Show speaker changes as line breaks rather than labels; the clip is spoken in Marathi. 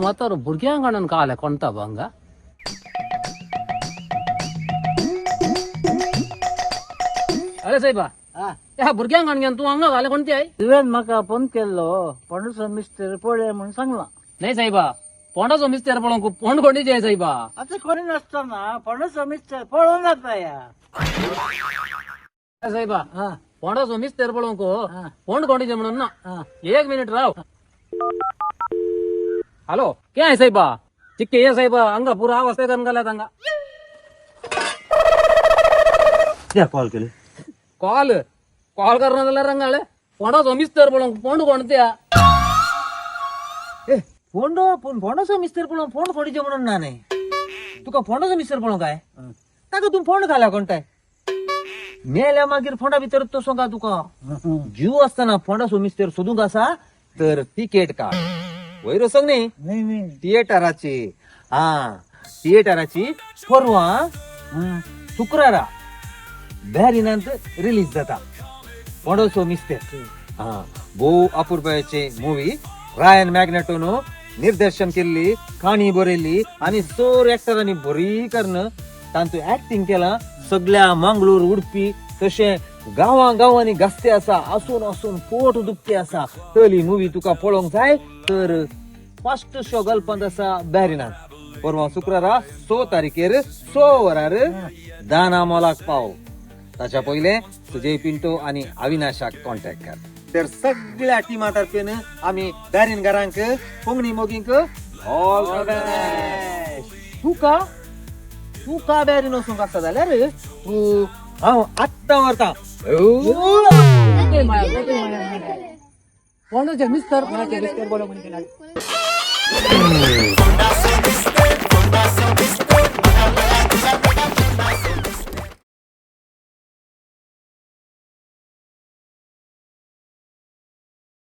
म्हातारो भुरग्यांक आणून काले कोणता भांगा अरे साहेबा ह्या भुरग्यांक आणून तू हांगा घाले कोणती आहे
तुवें म्हाका फोन केल्लो पणसो मिस्टर पळय म्हणून सांगला
नाही साहेबा पोंडाचो मिस्तेर पळोवंक पोंड कोणीचे आहे साहेबा
आता कोणी नसताना पणसो मिस्टर पळोवन जाता या
साहेबा पोंडाचो मिस्तेर पळोवंक पोंड कोणीचे म्हणून ना 1 मिनिट राव हॅलो क्या आहे साहेबा चिक्के ये साहेबा हंगा पुरा आवाज ते करून गेल्यात हंगा
त्या कॉल केले
कॉल कॉल करणार जाल्यार रंगाळे पोंडाचो मिस्तेर पळोवंक पोंड कोणत्या
फोंडो पूण फोंडाचो मिस्टर पळोवन फोंड कोणीचे म्हणून ना नाही तुका फोंडाचो मिस्टर पळोवंक काय ताका तू फोंड घाला कोणताय मेल्या मागीर फोंडा भितर तसो का तुका जीव असताना फोंडाचो मिस्टर सोदूंक आसा तर तिकेट काड वयर वचोंक न्ही थिएटराची थिएटराची परवा शुक्रारा बॅरिनांत रिलीज जाता फोंडाचो मिस्टर भोव अपुरबायेची मूवी रायन मॅग्नेटोनो निर्देशन केल्ली काणी बरयल्ली आनी 4 एक्टरांनी बरी करून तांतू ऍक्टिंग केला सगळ्या मंगळूर उडपी तशें गांवांनी गास्ते आसा आसून आसून पोट दुखते आसा तली मूवी तुका पळोवंक जाय तर फर्स्ट शो गल्पांत आसा बॅरिनांत परवा शुक्रारा 6 तारखेर 6 वरार दाना मोलाक पाव ताच्या पयले सुजय पिंटो आनी अविनाशाक कॉन्टॅक्ट कर तर सगळ्या टिमा तर्फेन आमी बॅरिनगरांक कोंकणी मोगींक ऑल द बेस्ट तुका बॅरिन वचूंक आसता जाल्यार तूं हांव आत्तां व्हरतां
पोंडाचो मिस्तेर पळोवंक